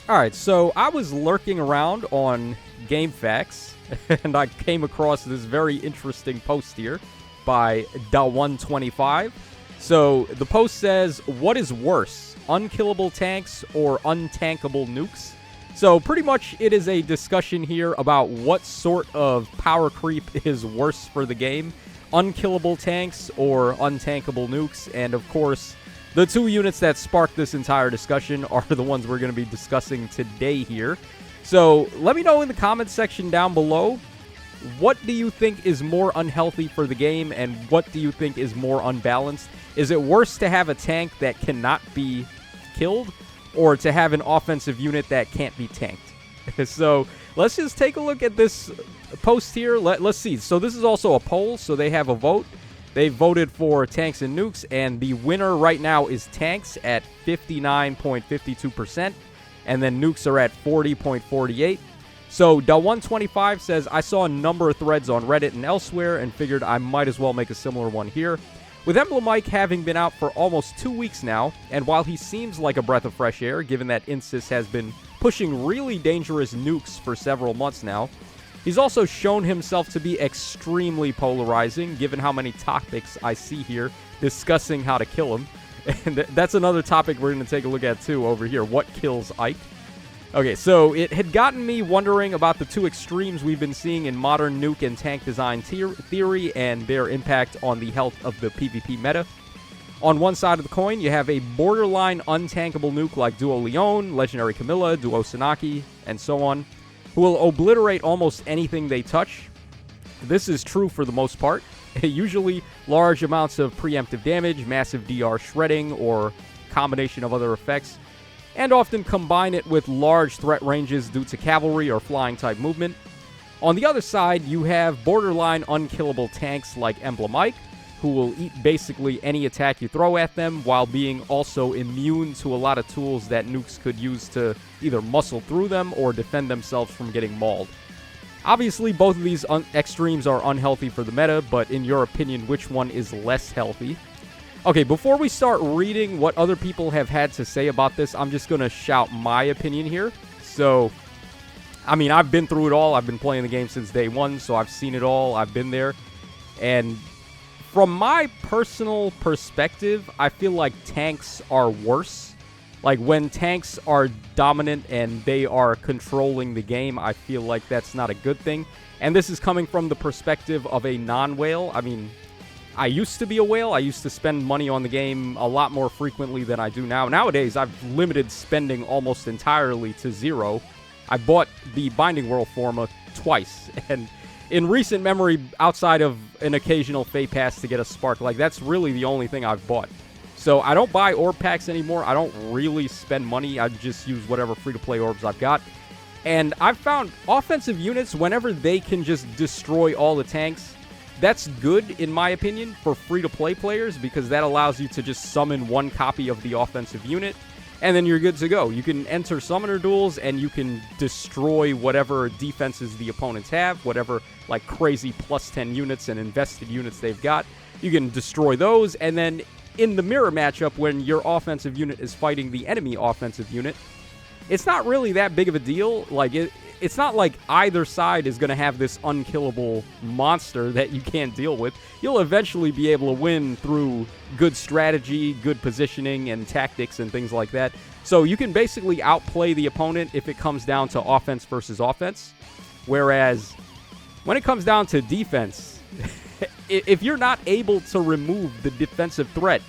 Alright, so I was lurking around on GameFAQs, and I came across this very interesting post here by Da125. So the post says, what is worse, unkillable tanks or untankable nukes? So pretty much it is a discussion here about what sort of power creep is worse for the game, unkillable tanks or untankable nukes, and of course, the two units that sparked this entire discussion are the ones we're going to be discussing today here. So let me know in the comments section down below, what do you think is more unhealthy for the game, and what do you think is more unbalanced? Is it worse to have a tank that cannot be killed, or to have an offensive unit that can't be tanked? So let's just take a look at this post here. Let's see. So this is also a poll, so they have a vote. They voted for tanks and nukes, and the winner right now is tanks at 59.52%, and then nukes are at 40.48%. So Da125 says, I saw a number of threads on Reddit and elsewhere and figured I might as well make a similar one here. With Emblem having been out for almost 2 weeks now, and while he seems like a breath of fresh air, given that Insys has been pushing really dangerous nukes for several months now, he's also shown himself to be extremely polarizing, given how many topics I see here discussing how to kill him. And that's another topic we're going to take a look at too over here. What kills Ike? Okay, so it had gotten me wondering about the two extremes we've been seeing in modern nuke and tank design theory and their impact on the health of the PvP meta. On one side of the coin, you have a borderline untankable nuke like Duo Leon, Legendary Camilla, Duo Sanaki, and so on, who will obliterate almost anything they touch. This is true for the most part. Usually large amounts of preemptive damage, massive DR shredding, or combination of other effects, and often combine it with large threat ranges due to cavalry or flying type movement. On the other side, you have borderline unkillable tanks like Emblem, who will eat basically any attack you throw at them, while being also immune to a lot of tools that nukes could use to either muscle through them or defend themselves from getting mauled. Obviously, both of these extremes are unhealthy for the meta, but in your opinion, which one is less healthy? Okay, before we start reading what other people have had to say about this, I'm just going to shout my opinion here. So, I mean, I've been through it all. I've been playing the game since day one, so I've seen it all. I've been there. And from my personal perspective, I feel like tanks are worse. Like, when tanks are dominant and they are controlling the game, I feel like that's not a good thing. And this is coming from the perspective of a non-whale. I mean, I used to be a whale. I used to spend money on the game a lot more frequently than I do now. Nowadays, I've limited spending almost entirely to zero. I bought the Binding World Forma twice, and in recent memory, outside of an occasional Fey Pass to get a Spark, like, that's really the only thing I've bought. So I don't buy orb packs anymore. I don't really spend money. I just use whatever free-to-play orbs I've got. And I've found offensive units, whenever they can just destroy all the tanks, that's good, in my opinion, for free-to-play players, because that allows you to just summon one copy of the offensive unit, and then you're good to go. You can enter summoner duels, and you can destroy whatever defenses the opponents have, whatever, like, crazy plus 10 units and invested units they've got. You can destroy those, and then in the mirror matchup, when your offensive unit is fighting the enemy offensive unit, it's not really that big of a deal. Like, it's not like either side is going to have this unkillable monster that you can't deal with. You'll eventually be able to win through good strategy, good positioning, and tactics and things like that. So you can basically outplay the opponent if it comes down to offense versus offense. Whereas when it comes down to defense, if you're not able to remove the defensive threat,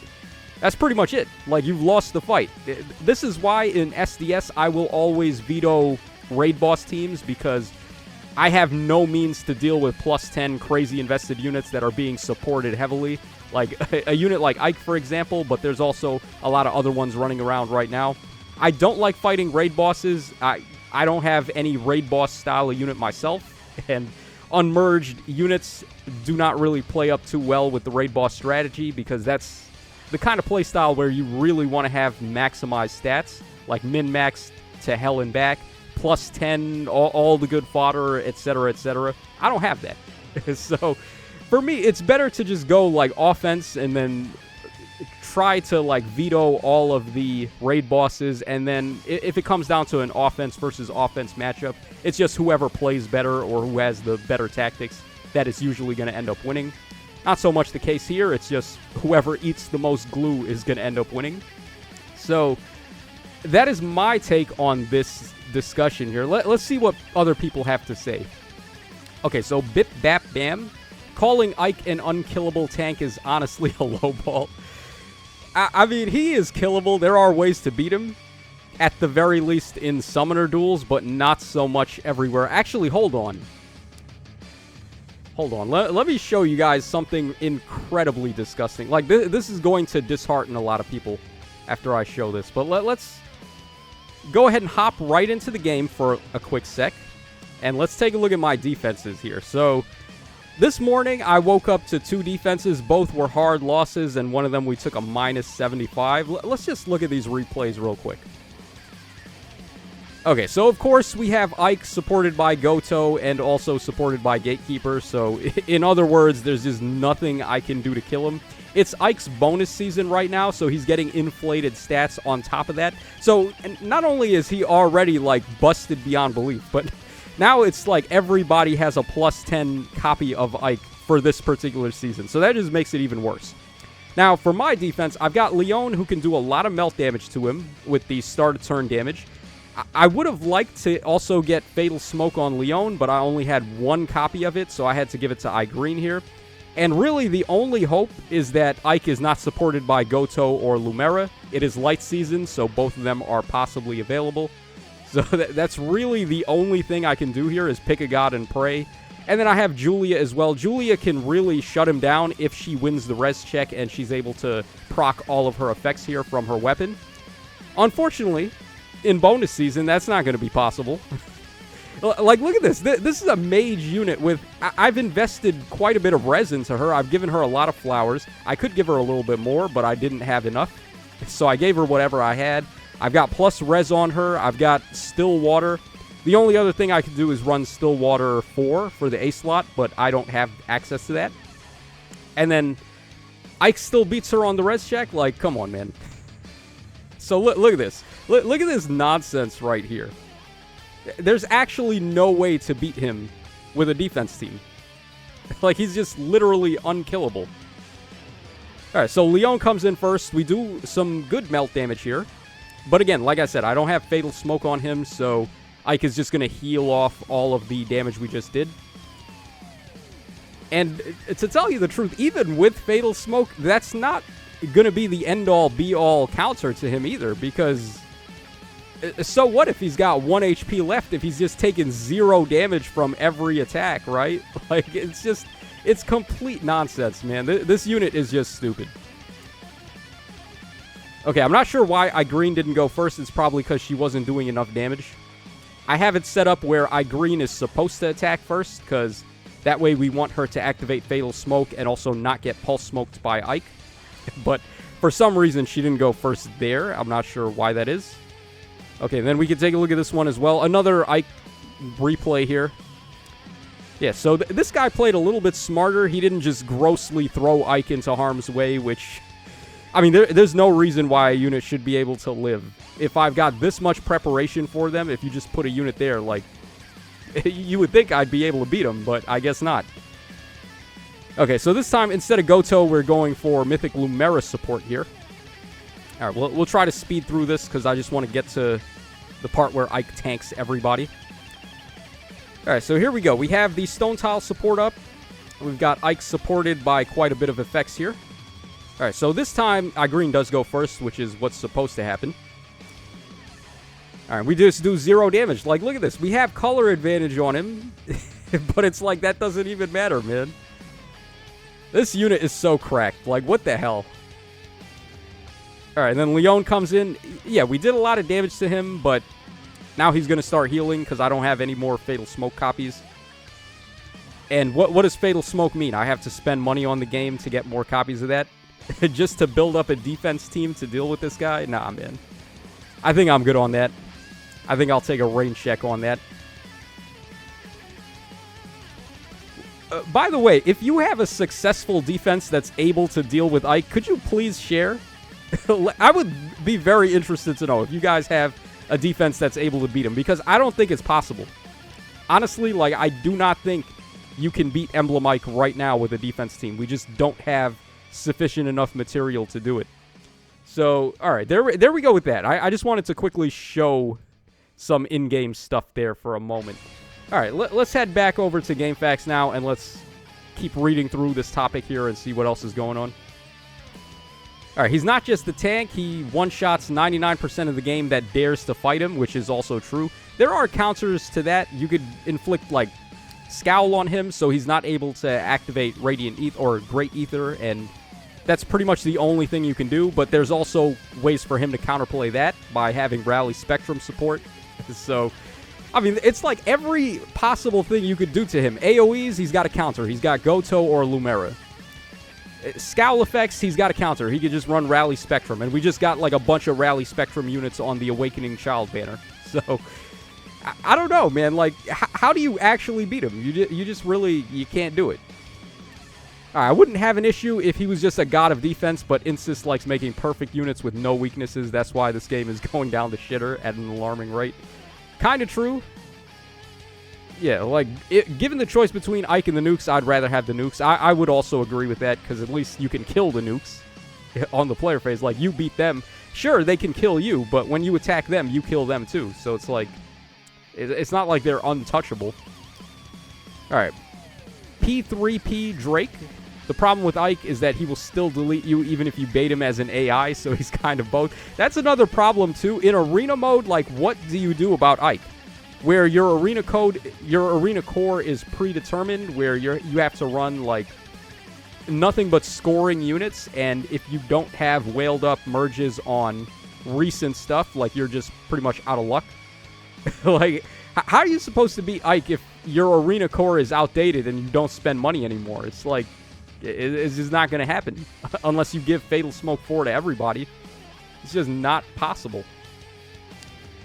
that's pretty much it. Like, you've lost the fight. This is why in SDS I will always veto raid boss teams, because I have no means to deal with plus 10 crazy invested units that are being supported heavily. Like a unit like Ike, for example, but there's also a lot of other ones running around right now. I don't like fighting raid bosses. I don't have any raid boss style of unit myself, and unmerged units do not really play up too well with the raid boss strategy, because that's the kind of play style where you really want to have maximized stats, like min-max to hell and back, plus 10, all the good fodder, etc., etc. I don't have that. So, for me, it's better to just go, like, offense and then try to, like, veto all of the raid bosses, and then if it comes down to an offense versus offense matchup, it's just whoever plays better or who has the better tactics that is usually going to end up winning. Not so much the case here. It's just whoever eats the most glue is going to end up winning. So that is my take on this discussion here. Let's see what other people have to say. Okay, so Bip Bap Bam. Calling Ike an unkillable tank is honestly a low ball. I mean, he is killable. There are ways to beat him, at the very least in summoner duels, but not so much everywhere. Actually, hold on. Hold on. Let me show you guys something incredibly disgusting. Like, this is going to dishearten a lot of people after I show this. But let's go ahead and hop right into the game for a quick sec. And let's take a look at my defenses here. So this morning, I woke up to 2 defenses. Both were hard losses, and one of them we took a minus 75. Let's just look at these replays real quick. Okay, so of course we have Ike supported by Goto and also supported by Gatekeeper. So in other words, there's just nothing I can do to kill him. It's Ike's bonus season right now, so he's getting inflated stats on top of that. So not only is he already, like, busted beyond belief, but now it's like everybody has a plus 10 copy of Ike for this particular season. So that just makes it even worse. Now, for my defense, I've got Leon, who can do a lot of melt damage to him with the start of turn damage. I would have liked to also get Fatal Smoke on Leon, but I only had 1 copy of it, so I had to give it to iGreen here. And really, the only hope is that Ike is not supported by Goto or Lumera. It is light season, so both of them are possibly available. So that's really the only thing I can do here is pick a god and pray. And then I have Julia as well. Julia can really shut him down if she wins the res check and she's able to proc all of her effects here from her weapon. Unfortunately, in bonus season, that's not going to be possible. Like, look at this. This is a mage unit with... I've invested quite a bit of res into her. I've given her a lot of flowers. I could give her a little bit more, but I didn't have enough. So I gave her whatever I had. I've got plus res on her. I've got still water. The only other thing I could do is run still water 4 for the A slot, but I don't have access to that. And then Ike still beats her on the res check. Like, come on, man. So look at this. Look at this nonsense right here. There's actually no way to beat him with a defense team. Like, he's just literally unkillable. Alright, so Leon comes in first. We do some good melt damage here. But again, like I said, I don't have Fatal Smoke on him, so Ike is just going to heal off all of the damage we just did. And to tell you the truth, even with Fatal Smoke, that's not going to be the end-all, be-all counter to him either, because so what if he's got 1 HP left if he's just taking 0 damage from every attack, right? Like, it's complete nonsense, man. This unit is just stupid. Okay, I'm not sure why iGreen didn't go first. It's probably because she wasn't doing enough damage. I have it set up where iGreen is supposed to attack first, because that way we want her to activate Fatal Smoke and also not get Pulse Smoked by Ike. But for some reason, she didn't go first there. I'm not sure why that is. Okay, then we can take a look at this one as well. Another Ike replay here. Yeah, so this guy played a little bit smarter. He didn't just grossly throw Ike into harm's way, which... I mean, there's no reason why a unit should be able to live. If I've got this much preparation for them, if you just put a unit there, like... you would think I'd be able to beat them, but I guess not. Okay, so this time, instead of Goto, we're going for Mythic Lumera support here. Alright, we'll try to speed through this, because I just want to get to the part where Ike tanks everybody. Alright, so here we go. We have the Stone Tile support up. We've got Ike supported by quite a bit of effects here. Alright, so this time, iGreen does go first, which is what's supposed to happen. Alright, we just do 0 damage. Like, look at this. We have color advantage on him, but it's like, that doesn't even matter, man. This unit is so cracked. Like, what the hell? Alright, then Leon comes in. Yeah, we did a lot of damage to him, but now he's going to start healing because I don't have any more Fatal Smoke copies. And what does Fatal Smoke mean? I have to spend money on the game to get more copies of that? Just to build up a defense team to deal with this guy? Nah, man. I think I'm good on that. I think I'll take a rain check on that. By the way, if you have a successful defense that's able to deal with Ike, could you please share? I would be very interested to know if you guys have a defense that's able to beat him, because I don't think it's possible. Honestly, like, I do not think you can beat Emblem Ike right now with a defense team. We just don't have sufficient enough material to do it. So, all right, there we go with that. I just wanted to quickly show some in-game stuff there for a moment. All right, let's head back over to GameFAQs now, and let's keep reading through this topic here and see what else is going on. All right, he's not just the tank. He one-shots 99% of the game that dares to fight him, which is also true. There are counters to that. You could inflict, like, Scowl on him, so he's not able to activate Radiant Ether or Great Ether, and that's pretty much the only thing you can do. But there's also ways for him to counterplay that by having Rally Spectrum support. So, I mean, it's like every possible thing you could do to him. AoEs, he's got a counter. He's got Goto or Lumera. Scowl effects, he's got a counter. He could just run Rally Spectrum, and we just got like a bunch of Rally Spectrum units on the Awakening Child banner. So, I don't know, man. Like, how do you actually beat him? You just really, you can't do it. I wouldn't have an issue if he was just a god of defense, but Insys likes making perfect units with no weaknesses. That's why this game is going down the shitter at an alarming rate. Kind of true. Yeah, like, given the choice between Ike and the nukes, I'd rather have the nukes. I would also agree with that, because at least you can kill the nukes on the player phase. Like, you beat them. Sure, they can kill you, but when you attack them, you kill them too. So it's like, it's not like they're untouchable. All right. P3P Drake. The problem with Ike is that he will still delete you even if you bait him as an AI, so he's kind of both. That's another problem, too. In arena mode, like, what do you do about Ike? Where your arena core is predetermined, where you have to run, like, nothing but scoring units, and if you don't have whaled up merges on recent stuff, like, you're just pretty much out of luck. Like, how are you supposed to beat Ike if your arena core is outdated and you don't spend money anymore? It's like, it's just not going to happen unless you give Fatal Smoke 4 to everybody. It's just not possible.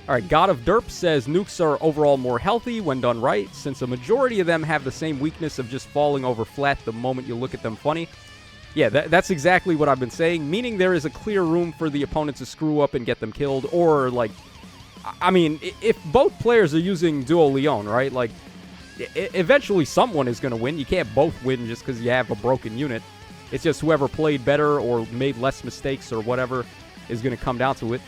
All right, God of Derp says nukes are overall more healthy when done right, since a majority of them have the same weakness of just falling over flat the moment you look at them funny. Yeah, that's exactly what I've been saying, meaning there is a clear room for the opponent to screw up and get them killed, or, like, I mean, if both players are using Duo Leon, right, like, eventually someone is going to win. You can't both win just because you have a broken unit. It's just whoever played better or made less mistakes or whatever is going to come down to it.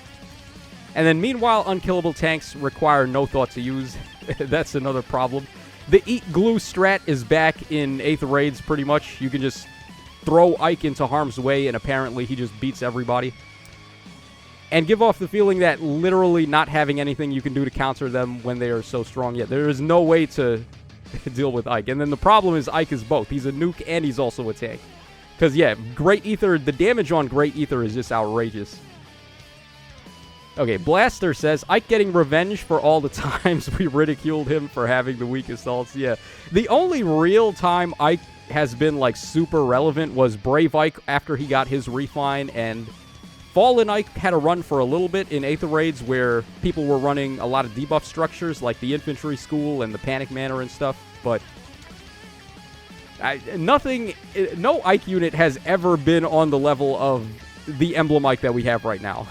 And then meanwhile, unkillable tanks require no thought to use. That's another problem. The Eat Glue strat is back in 8th raids pretty much. You can just throw Ike into harm's way and apparently he just beats everybody. And give off the feeling that literally not having anything you can do to counter them when they are so strong. Yeah, there is no way to deal with Ike. And then the problem is Ike is both. He's a nuke and he's also a tank. Because, yeah, Great Ether, the damage on Great Ether is just outrageous. Okay, Blaster says, Ike getting revenge for all the times we ridiculed him for having the weakest ults. Yeah, the only real time Ike has been, like, super relevant was Brave Ike after he got his refine, and Fallen Ike had a run for a little bit in 8th raids where people were running a lot of debuff structures like the Infantry School and the Panic Manor and stuff, but no Ike unit has ever been on the level of the Emblem Ike that we have right now.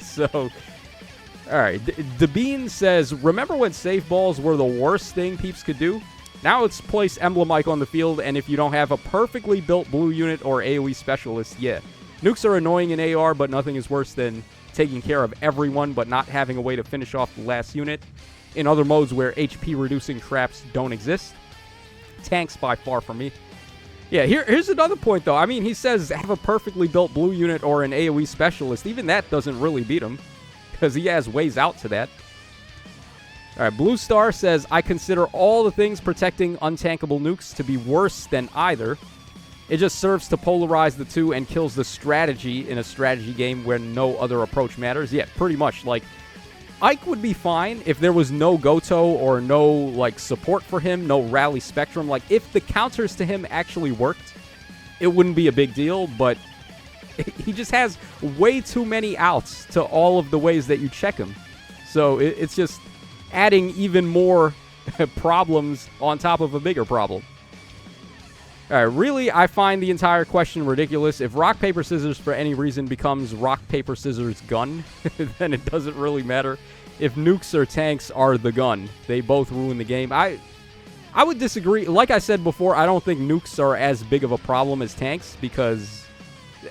So, all right. Debean says, remember when safe balls were the worst thing peeps could do? Now it's place Emblem Ike on the field, and if you don't have a perfectly built blue unit or AoE specialist, yeah. Nukes are annoying in AR, but nothing is worse than taking care of everyone but not having a way to finish off the last unit. In other modes where HP-reducing traps don't exist, tanks by far for me. Yeah, here's another point, though. I mean, he says have a perfectly built blue unit or an AoE specialist. Even that doesn't really beat him, because he has ways out to that. All right, Blue Star says, I consider all the things protecting untankable nukes to be worse than either. It just serves to polarize the two and kills the strategy in a strategy game where no other approach matters. Yeah, pretty much. Like, Ike would be fine if there was no Goto or no, like, support for him, no Rally Spectrum. Like, if the counters to him actually worked, it wouldn't be a big deal, but he just has way too many outs to all of the ways that you check him. So it's just adding even more problems on top of a bigger problem. All right, really, I find the entire question ridiculous. If rock, paper, scissors for any reason becomes rock, paper, scissors, gun, then it doesn't really matter. If nukes or tanks are the gun, they both ruin the game. I would disagree. Like I said before, I don't think nukes are as big of a problem as tanks because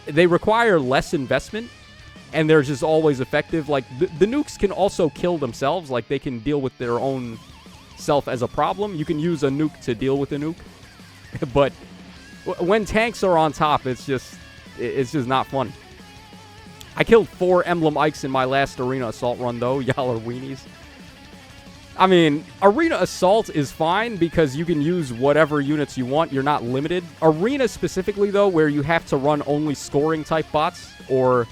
they require less investment, and they're just always effective. Like, the nukes can also kill themselves. Like, they can deal with their own self as a problem. You can use a nuke to deal with a nuke. But when tanks are on top, it's just not fun. I killed 4 Emblem Ikes in my last Arena Assault run, though. Y'all are weenies. I mean, Arena Assault is fine because you can use whatever units you want. You're not limited. Arena specifically, though, where you have to run only scoring-type bots, or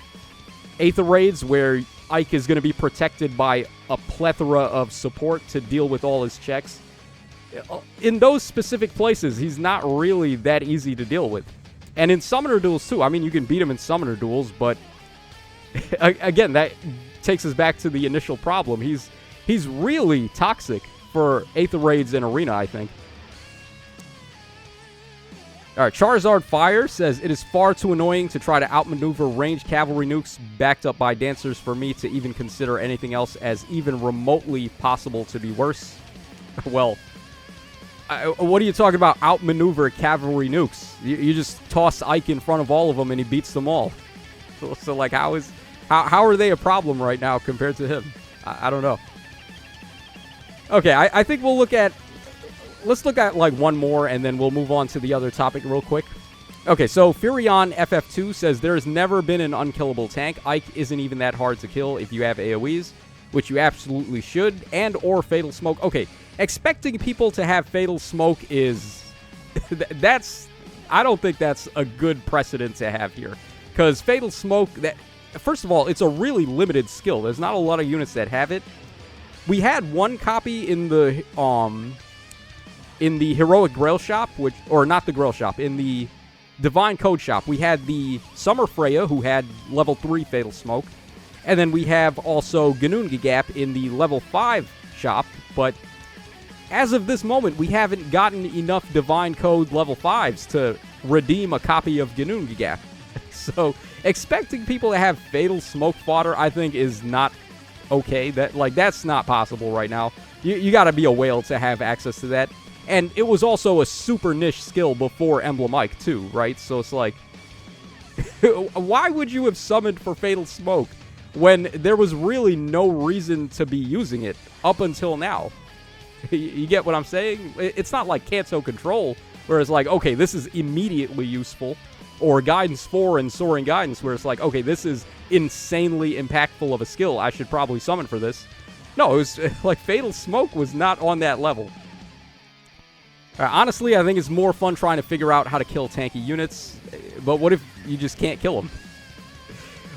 Aether Raids, where Ike is going to be protected by a plethora of support to deal with all his checks. In those specific places, he's not really that easy to deal with. And in Summoner Duels, too. I mean, you can beat him in Summoner Duels, but again, that takes us back to the initial problem. He's really toxic for Aether Raids in Arena, I think. All right, Charizard Fire says, it is far too annoying to try to outmaneuver ranged cavalry nukes backed up by dancers for me to even consider anything else as even remotely possible to be worse. Well, what are you talking about, outmaneuver cavalry nukes? You just toss Ike in front of all of them and he beats them all. So like, how are they a problem right now compared to him? I don't know. Okay, I think let's look at like one more and then we'll move on to the other topic real quick. Okay, so Furion FF2 says, there has never been an unkillable tank. Ike isn't even that hard to kill if you have AoEs, which you absolutely should, and or Fatal Smoke. Okay, expecting people to have Fatal Smoke is... I don't think that's a good precedent to have here. Because Fatal Smoke, first of all, it's a really limited skill. There's not a lot of units that have it. We had one copy in the Heroic Grail Shop, or not the Grail Shop, in the Divine Code Shop. We had the Summer Freya, who had level 3 Fatal Smoke. And then we have also Gap in the level 5 shop, but as of this moment, we haven't gotten enough Divine Code level 5s to redeem a copy of Gap. So, expecting people to have Fatal Smoke fodder, I think, is not okay. That's not possible right now. You gotta be a whale to have access to that. And it was also a super niche skill before Emblem Ike, too, right? So it's like, why would you have summoned for Fatal Smoke when there was really no reason to be using it up until now? You get what I'm saying? It's not like Kanto Control, where it's like, okay, this is immediately useful, or Guidance 4 and Soaring Guidance, where it's like, okay, this is insanely impactful of a skill. I should probably summon for this. No, it was like Fatal Smoke was not on that level. Honestly, I think it's more fun trying to figure out how to kill tanky units, but what if you just can't kill them?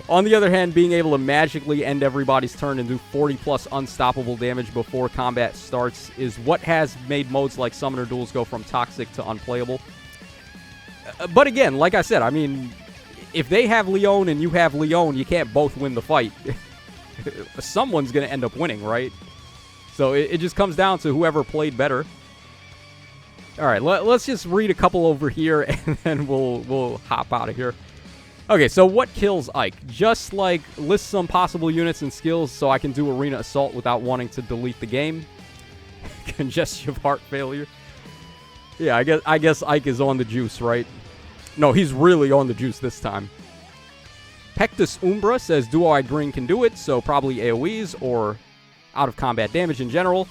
On the other hand, being able to magically end everybody's turn and do 40+ unstoppable damage before combat starts is what has made modes like Summoner Duels go from toxic to unplayable. But again, like I said, I mean, if they have Leon and you have Leon, you can't both win the fight. Someone's going to end up winning, right? So it just comes down to whoever played better. All right, let's just read a couple over here, and then we'll hop out of here. Okay, so what kills Ike? Just like list some possible units and skills so I can do Arena Assault without wanting to delete the game. Congestive heart failure. Yeah, I guess Ike is on the juice, right? No, he's really on the juice this time. Pectus Umbra says Duo Eye Green can do it, so probably AoEs or out of combat damage in general.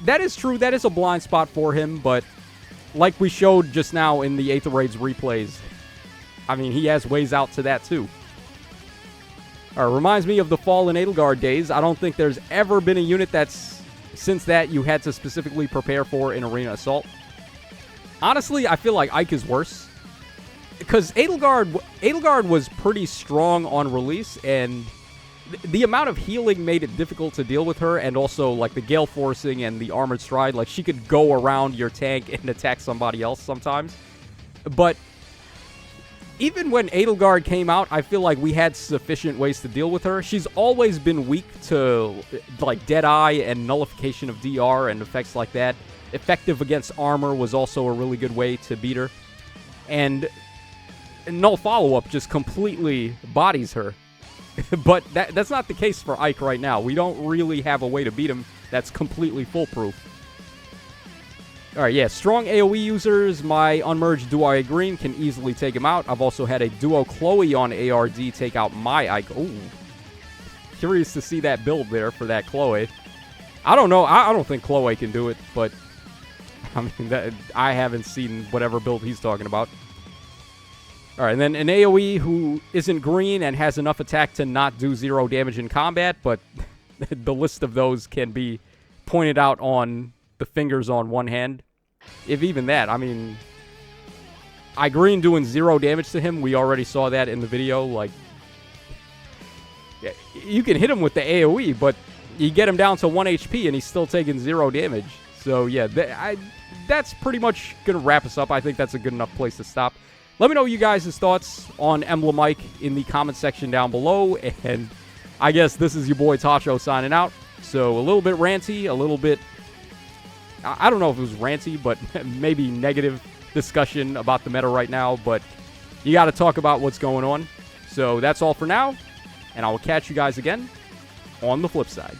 That is true. That is a blind spot for him, but like we showed just now in the Aether Raids replays, I mean, he has ways out to that too. Reminds me of the Fallen Edelgard days. I don't think there's ever been a unit that's, since that, you had to specifically prepare for in Arena Honestly, I feel like Ike is worse. Because Edelgard was pretty strong on release, and the amount of healing made it difficult to deal with her, and also, like, the Gale Forcing and the Armored Stride, like, she could go around your tank and attack somebody else sometimes. But even when Edelgard came out, I feel like we had sufficient ways to deal with her. She's always been weak to, like, Deadeye and nullification of DR and effects like that. effective against armor was also a really good way to beat her. And Null Follow-Up just completely bodies her. But that's not the case for Ike right now. We don't really have a way to beat him that's completely foolproof. Alright, yeah, strong AoE users, my unmerged Duo Green can easily take him out. I've also had a Duo Chloe on ARD take out my Ike. Ooh. Curious to see that build there for that Chloe. I don't know. I don't think Chloe can do it, but I mean, I haven't seen whatever build he's talking about. Alright, and then an AoE who isn't green and has enough attack to not do 0 damage in combat, but the list of those can be pointed out on the fingers on one hand. If even that, I mean, Green doing 0 damage to him, we already saw that in the video. Like, you can hit him with the AoE, but you get him down to 1 HP and he's still taking 0 damage. So, yeah, that's pretty much going to wrap us up. I think that's a good enough place to stop. Let me know you guys' thoughts on Emblem Mike in the comment section down below. And I guess this is your boy Tacho signing out. So, a little bit ranty, a little bit, I don't know if it was ranty, but maybe negative discussion about the meta right now. But you got to talk about what's going on. So, that's all for now. And I will catch you guys again on the flip side.